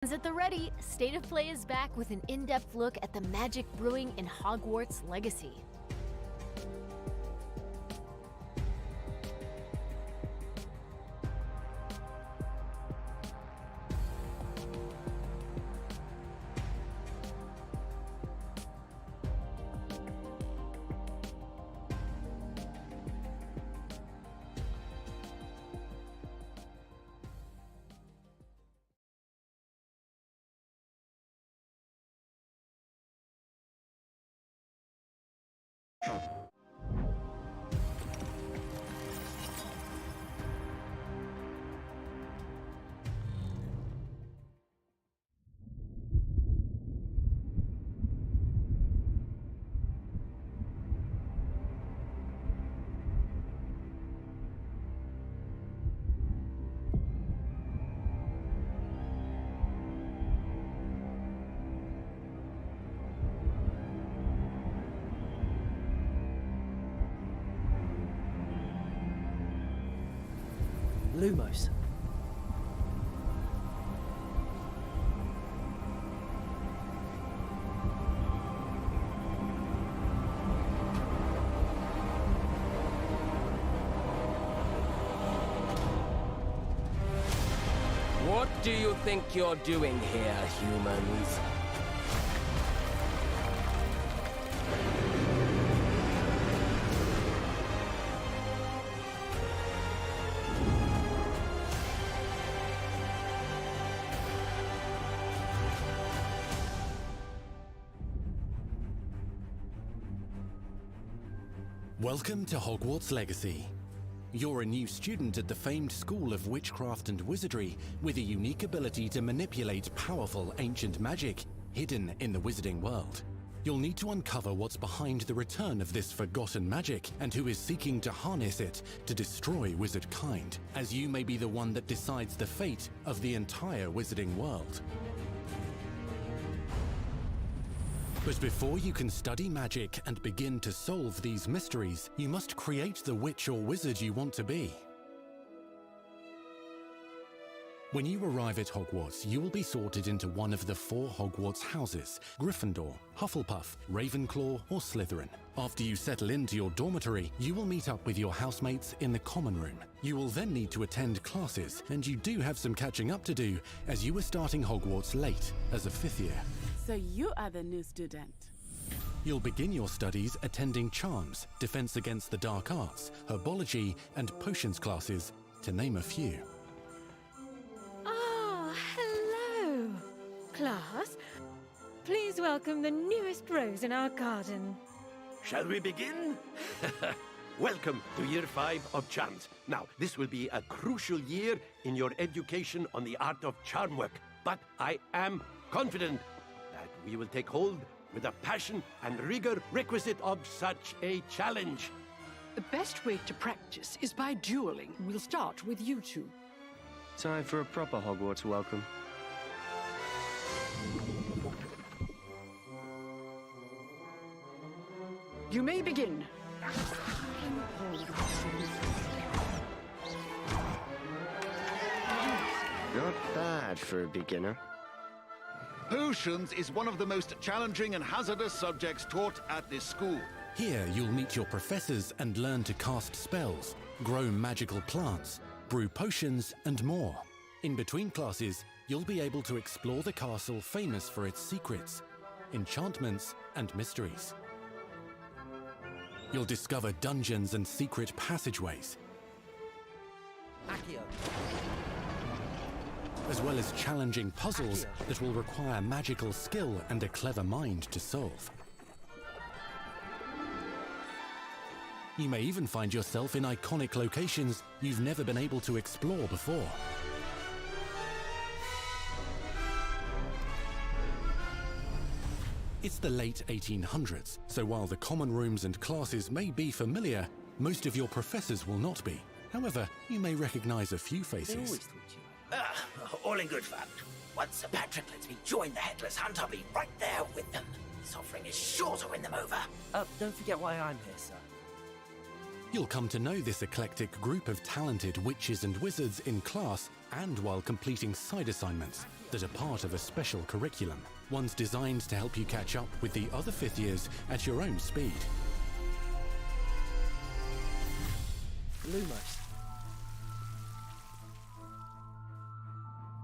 At the ready, State of Play is back with an in-depth look at the magic brewing in Hogwarts Legacy. Lumos. What do you think you're doing here, humans? Welcome to Hogwarts Legacy. You're a new student at the famed School of Witchcraft and Wizardry with a unique ability to manipulate powerful ancient magic hidden in the wizarding world. You'll need to uncover what's behind the return of this forgotten magic and who is seeking to harness it to destroy wizard kind, as you may be the one that decides the fate of the entire wizarding world. But before you can study magic and begin to solve these mysteries, you must create the witch or wizard you want to be. When you arrive at Hogwarts, you will be sorted into one of the 4 Hogwarts houses: Gryffindor, Hufflepuff, Ravenclaw, or Slytherin. After you settle into your dormitory, you will meet up with your housemates in the common room. You will then need to attend classes, and you do have some catching up to do, as you are starting Hogwarts late as a 5th year. So you are the new student. You'll begin your studies attending Charms, Defense Against the Dark Arts, Herbology, and Potions classes, to name a few. Ah, hello, class. Please welcome the newest rose in our garden. Shall we begin? Welcome to Year 5 of Charms. Now, this will be a crucial year in your education on the art of charm work, but I am confident that we will take hold with the passion and rigor requisite of such a challenge. The best way to practice is by dueling. We'll start with you two. Time for a proper Hogwarts welcome. You may begin. Not bad for a beginner. Potions is one of the most challenging and hazardous subjects taught at this school. Here, you'll meet your professors and learn to cast spells, grow magical plants, brew potions, and more. In between classes, you'll be able to explore the castle famous for its secrets, enchantments, and mysteries. You'll discover dungeons and secret passageways, as well as challenging puzzles that will require magical skill and a clever mind to solve. You may even find yourself in iconic locations you've never been able to explore before. It's the late 1800s, so while the common rooms and classes may be familiar, most of your professors will not be. However, you may recognize a few faces. All in good fun. Once Sir Patrick lets me join the Headless Hunt, I'll be right there with them. This offering is sure to win them over. Don't forget why I'm here, sir. You'll come to know this eclectic group of talented witches and wizards in class and while completing side assignments. that are part of a special curriculum, ones designed to help you catch up with the other 5th years at your own speed. Lumos.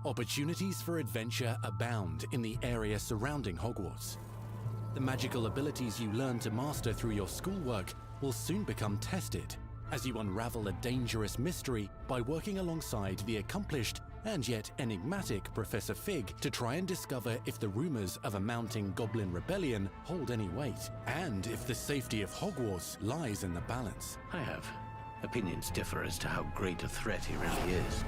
Opportunities for adventure abound in the area surrounding Hogwarts. The magical abilities you learn to master through your schoolwork will soon become tested as you unravel a dangerous mystery by working alongside the accomplished and yet enigmatic Professor Fig to try and discover if the rumors of a mounting goblin rebellion hold any weight, and if the safety of Hogwarts lies in the balance. I have. Opinions differ as to how great a threat he really is.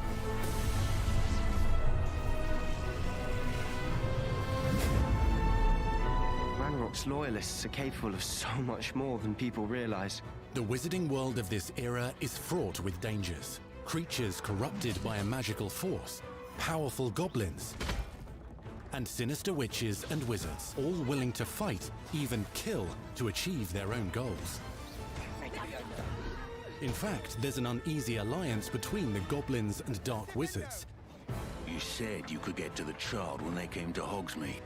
Ranrock's loyalists are capable of so much more than people realize. The wizarding world of this era is fraught with dangers. Creatures corrupted by a magical force, powerful goblins, and sinister witches and wizards, all willing to fight, even kill, to achieve their own goals. In fact, there's an uneasy alliance between the goblins and dark wizards. You said you could get to the child when they came to Hogsmeade.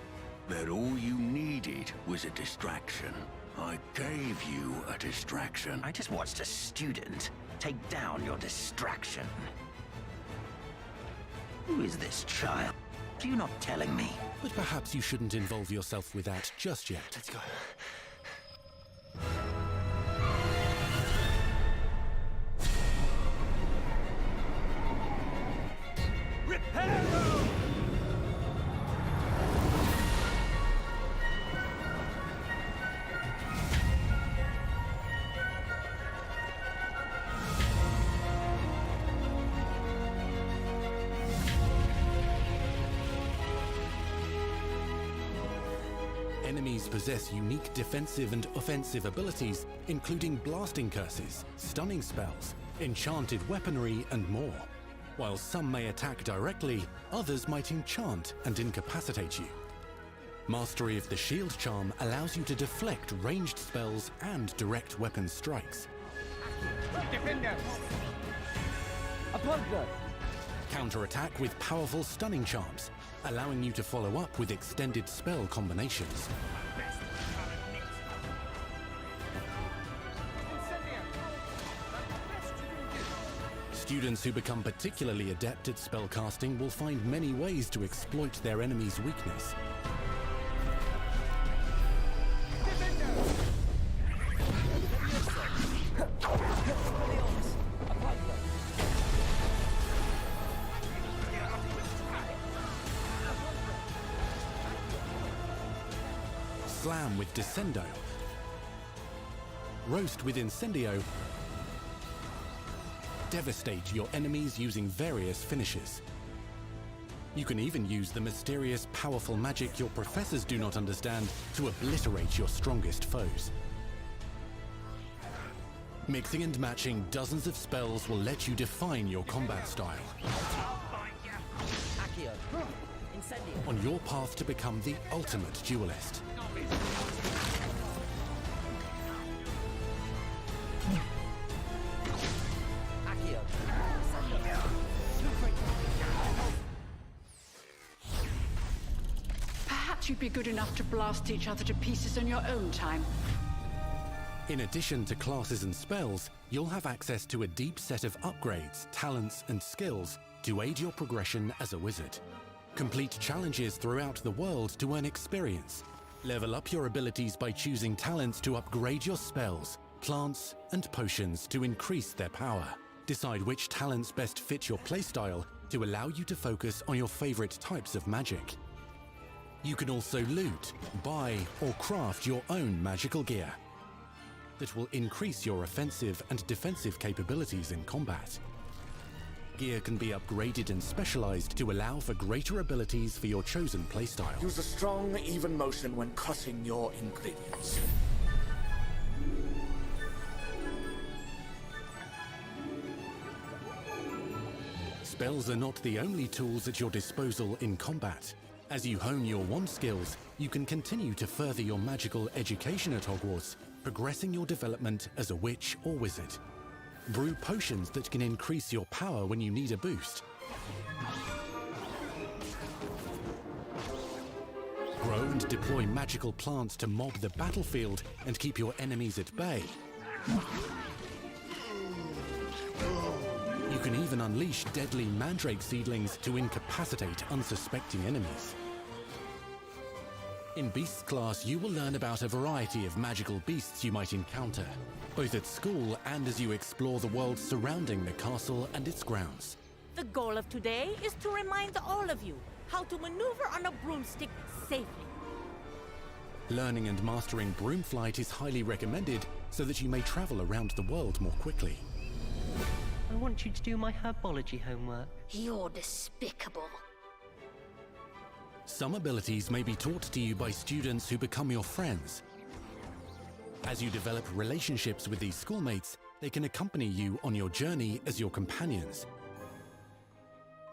That all you needed was a distraction. I gave you a distraction. I just watched a student take down your distraction. Who is this child? Are you not telling me? But perhaps you shouldn't involve yourself with that just yet. Let's go. Enemies possess unique defensive and offensive abilities, including blasting curses, stunning spells, enchanted weaponry, and more. While some may attack directly, others might enchant and incapacitate you. Mastery of the shield charm allows you to deflect ranged spells and direct weapon strikes. Defender! Upon blood! Counterattack with powerful stunning charms, allowing you to follow up with extended spell combinations. Students who become particularly adept at spellcasting will find many ways to exploit their enemy's weakness. Slam with Descendo, Roast with Incendio, devastate your enemies using various finishes. You can even use the mysterious, powerful magic your professors do not understand to obliterate your strongest foes. Mixing and matching dozens of spells will let you define your combat style. On your path to become the ultimate duelist. Perhaps you'd be good enough to blast each other to pieces on your own time. In addition to classes and spells, you'll have access to a deep set of upgrades, talents, and skills to aid your progression as a wizard. Complete challenges throughout the world to earn experience. Level up your abilities by choosing talents to upgrade your spells, plants, and potions to increase their power. Decide which talents best fit your playstyle to allow you to focus on your favorite types of magic. You can also loot, buy, or craft your own magical gear that will increase your offensive and defensive capabilities in combat. Gear can be upgraded and specialized to allow for greater abilities for your chosen playstyle. Use a strong, even motion when cutting your ingredients. Spells are not the only tools at your disposal in combat. As you hone your wand skills, you can continue to further your magical education at Hogwarts, progressing your development as a witch or wizard. Brew potions that can increase your power when you need a boost. and deploy magical plants to mob the battlefield and keep your enemies at bay. You can even unleash deadly mandrake seedlings to incapacitate unsuspecting enemies. In Beasts class, you will learn about a variety of magical beasts you might encounter, both at school and as you explore the world surrounding the castle and its grounds. The goal of today is to remind all of you how to maneuver on a broomstick safely. Learning and mastering broom flight is highly recommended so that you may travel around the world more quickly. I want you to do my herbology homework. You're despicable. Some abilities may be taught to you by students who become your friends. As you develop relationships with these schoolmates, they can accompany you on your journey as your companions.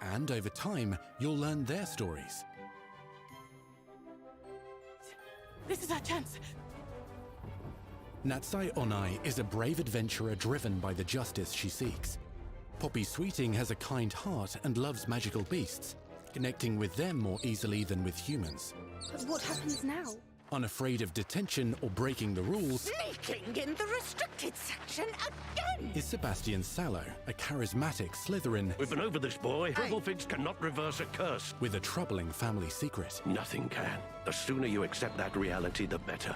And over time, you'll learn their stories. This is our chance. Natsai Onai is a brave adventurer driven by the justice she seeks. Poppy Sweeting has a kind heart and loves magical beasts, connecting with them more easily than with humans. But what happens now? Unafraid of detention or breaking the rules, Sneaking in the restricted section again! is Sebastian Sallow, a charismatic Slytherin. We've been over this, boy. Gribblefix cannot reverse a curse. With a troubling family secret. Nothing can. The sooner you accept that reality, the better.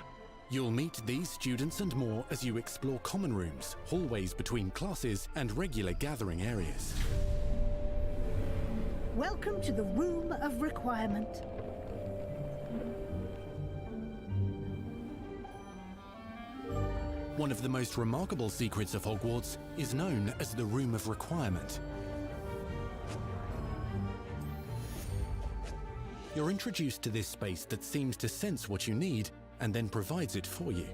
You'll meet these students and more as you explore common rooms, hallways between classes, and regular gathering areas. Welcome to the Room of Requirement. One of the most remarkable secrets of Hogwarts is known as the Room of Requirement. You're introduced to this space that seems to sense what you need and then provides it for you.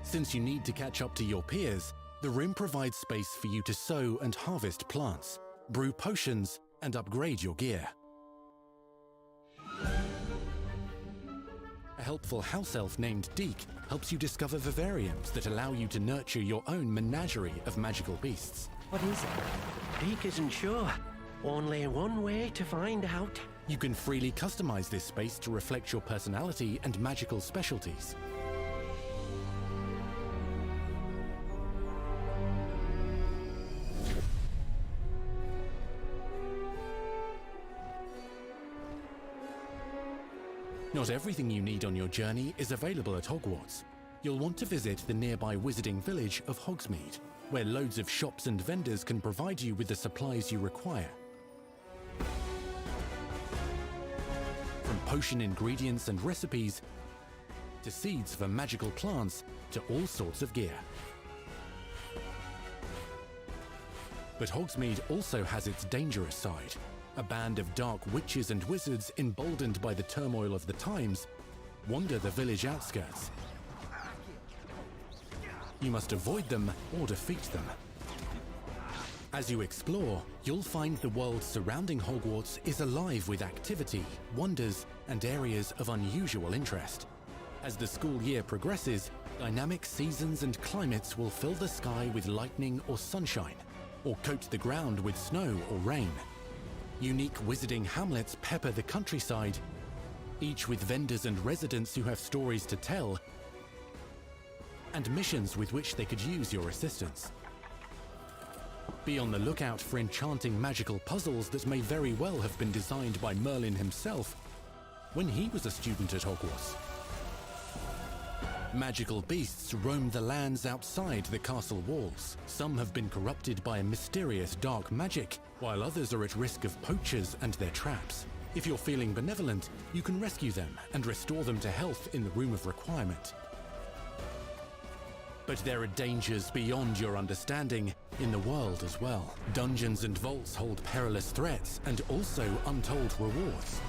Since you need to catch up to your peers, the room provides space for you to sow and harvest plants, brew potions, and upgrade your gear. A helpful house elf named Deke helps you discover vivariums that allow you to nurture your own menagerie of magical beasts. What is it? Deke isn't sure. Only one way to find out. You can freely customize this space to reflect your personality and magical specialties. Not everything you need on your journey is available at Hogwarts. You'll want to visit the nearby wizarding village of Hogsmeade, where loads of shops and vendors can provide you with the supplies you require. From potion ingredients and recipes, to seeds for magical plants, to all sorts of gear. But Hogsmeade also has its dangerous side. A band of dark witches and wizards, emboldened by the turmoil of the times, wander the village outskirts. You must avoid them or defeat them. As you explore, you'll find the world surrounding Hogwarts is alive with activity, wonders, and areas of unusual interest. As the school year progresses, dynamic seasons and climates will fill the sky with lightning or sunshine, or coat the ground with snow or rain. Unique wizarding hamlets pepper the countryside, each with vendors and residents who have stories to tell, and missions with which they could use your assistance. Be on the lookout for enchanting magical puzzles that may very well have been designed by Merlin himself when he was a student at Hogwarts. Magical beasts roam the lands outside the castle walls. Some have been corrupted by a mysterious dark magic, while others are at risk of poachers and their traps. If you're feeling benevolent, you can rescue them and restore them to health in the Room of Requirement. But there are dangers beyond your understanding in the world as well. Dungeons and vaults hold perilous threats and also untold rewards.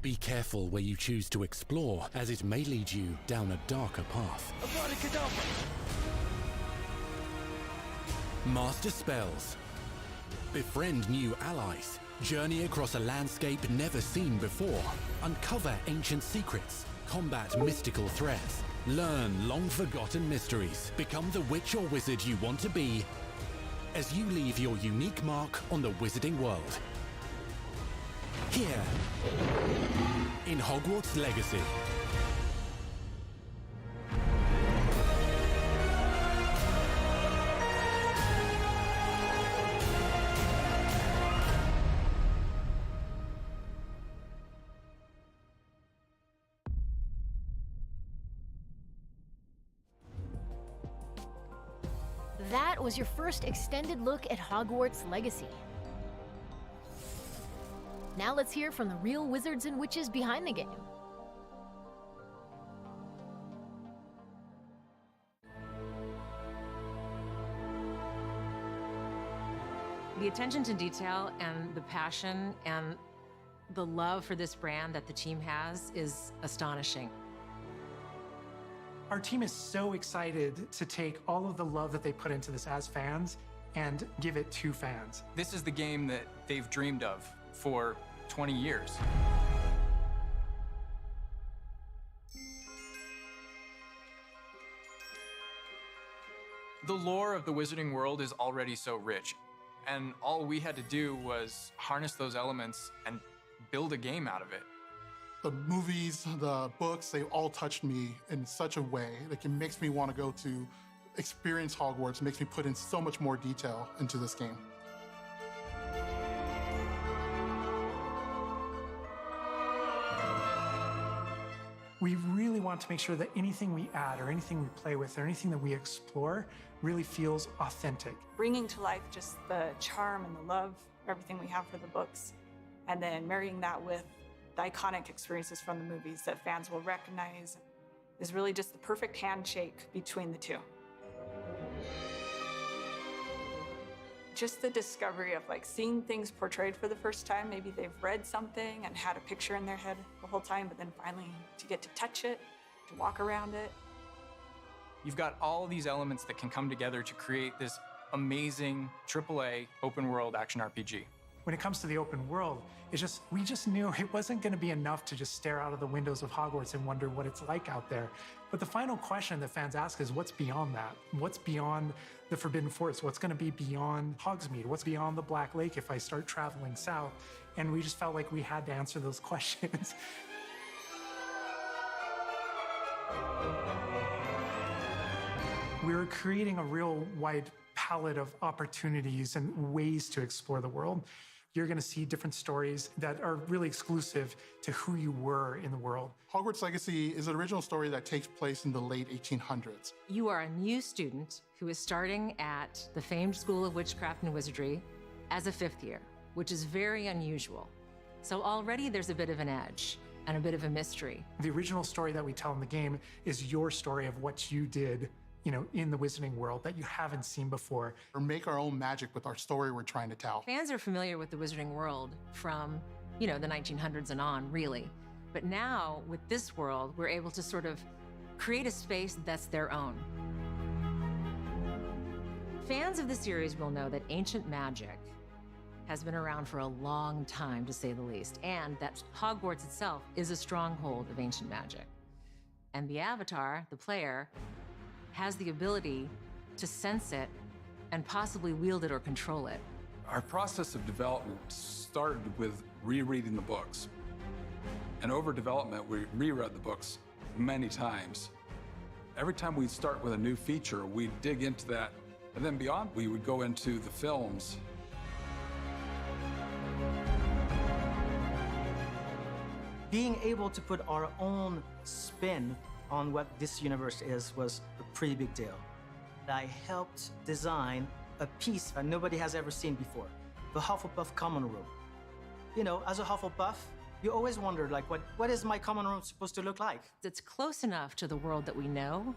Be careful where you choose to explore, as it may lead you down a darker path. Master spells. Befriend new allies. Journey across a landscape never seen before. Uncover ancient secrets. Combat mystical threats. Learn long-forgotten mysteries. Become the witch or wizard you want to be as you leave your unique mark on the wizarding world. Here, in Hogwarts Legacy. That was your first extended look at Hogwarts Legacy. Now let's hear from the real wizards and witches behind the game. The attention to detail and the passion and the love for this brand that the team has is astonishing. Our team is so excited to take all of the love that they put into this as fans and give it to fans. This is the game that they've dreamed of for 20 years. The lore of the Wizarding World is already so rich, and all we had to do was harness those elements and build a game out of it. The movies, the books, they all touched me in such a way. Like, it makes me want to go to experience Hogwarts, makes me put in so much more detail into this game. We really want to make sure that anything we add or anything we play with or anything that we explore really feels authentic. Bringing to life just the charm and the love, everything we have for the books, and then marrying that with the iconic experiences from the movies that fans will recognize is really just the perfect handshake between the two. Just the discovery of like seeing things portrayed for the first time. Maybe they've read something and had a picture in their head the whole time, but then finally to get to touch it, to walk around it. You've got all of these elements that can come together to create this amazing AAA open world action RPG. When it comes to the open world, we just knew it wasn't going to be enough to just stare out of the windows of Hogwarts and wonder what it's like out there. But the final question that fans ask is, what's beyond that? What's beyond the Forbidden Forest? What's going to be beyond Hogsmeade? What's beyond the Black Lake if I start traveling south? And we just felt like we had to answer those questions. We were creating a real wide palette of opportunities and ways to explore the world. You're going to see different stories that are really exclusive to who you were in the world. Hogwarts Legacy is an original story that takes place in the late 1800s. You are a new student who is starting at the famed School of Witchcraft and Wizardry as a 5th year, which is very unusual. So already there's a bit of an edge and a bit of a mystery. The original story that we tell in the game is your story of what you did, in the Wizarding World that you haven't seen before. Or make our own magic with our story we're trying to tell. Fans are familiar with the Wizarding World from, the 1900s and on, really. But now, with this world, we're able to sort of create a space that's their own. Fans of the series will know that ancient magic has been around for a long time, to say the least, and that Hogwarts itself is a stronghold of ancient magic. And the Avatar, the player, has the ability to sense it and possibly wield it or control it. Our process of development started with rereading the books. And over development, we reread the books many times. Every time we'd start with a new feature, we'd dig into that. And then beyond, we would go into the films. Being able to put our own spin on what this universe is was a pretty big deal. I helped design a piece that nobody has ever seen before, the Hufflepuff common room. As a Hufflepuff, you always wondered, what is my common room supposed to look like? It's close enough to the world that we know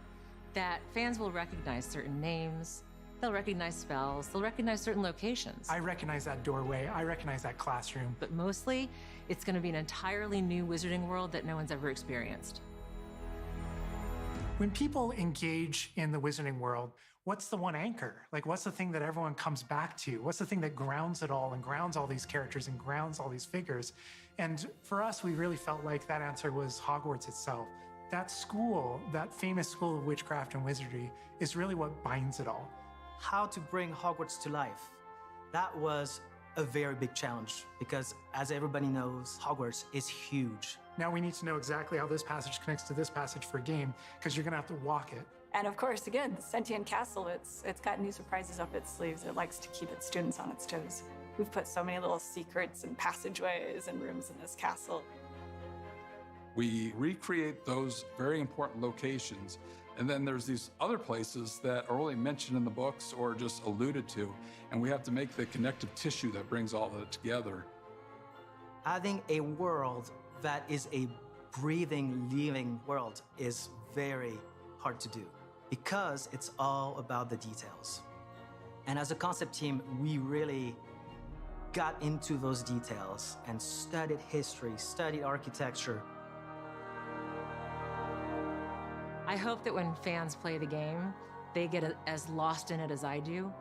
that fans will recognize certain names, they'll recognize spells, they'll recognize certain locations. I recognize that doorway, I recognize that classroom. But mostly, it's going to be an entirely new Wizarding World that no one's ever experienced. When people engage in the Wizarding World, what's the one anchor? What's the thing that everyone comes back to? What's the thing that grounds it all and grounds all these characters and grounds all these figures? And for us, we really felt like that answer was Hogwarts itself. That school, that famous School of Witchcraft and Wizardry, is really what binds it all. How to bring Hogwarts to life. That was a very big challenge because, as everybody knows, Hogwarts is huge. Now we need to know exactly how this passage connects to this passage for a game, because you're gonna have to walk it. And of course, again, the sentient castle, it's got new surprises up its sleeves. It likes to keep its students on its toes. We've put so many little secrets and passageways and rooms in this castle. We recreate those very important locations, and then there's these other places that are only mentioned in the books or just alluded to, and we have to make the connective tissue that brings all of it together. Having a world that is a breathing, living world is very hard to do because it's all about the details. And as a concept team, we really got into those details and studied history, studied architecture. I hope that when fans play the game, they get as lost in it as I do.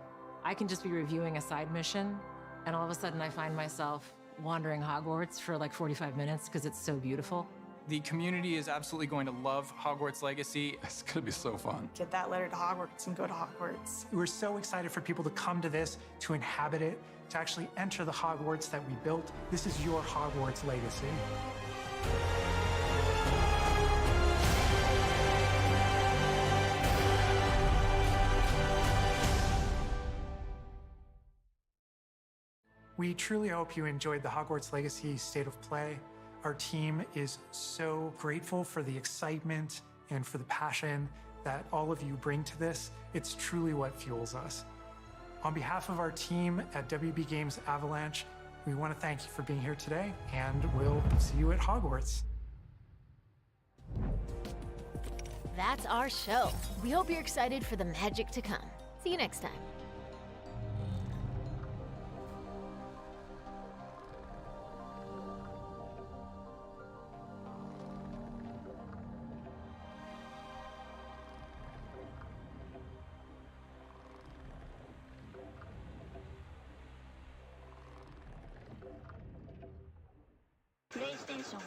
I can just be reviewing a side mission, and all of a sudden I find myself wandering Hogwarts for like 45 minutes because it's so beautiful. The community is absolutely going to love Hogwarts Legacy. It's going to be so fun. Get that letter to Hogwarts and go to Hogwarts. We're so excited for people to come to this, to inhabit it, to actually enter the Hogwarts that we built. This is your Hogwarts Legacy. We truly hope you enjoyed the Hogwarts Legacy State of Play. Our team is so grateful for the excitement and for the passion that all of you bring to this. It's truly what fuels us. On behalf of our team at WB Games Avalanche, we want to thank you for being here today, and we'll see you at Hogwarts. That's our show. We hope you're excited for the magic to come. See you next time. PlayStation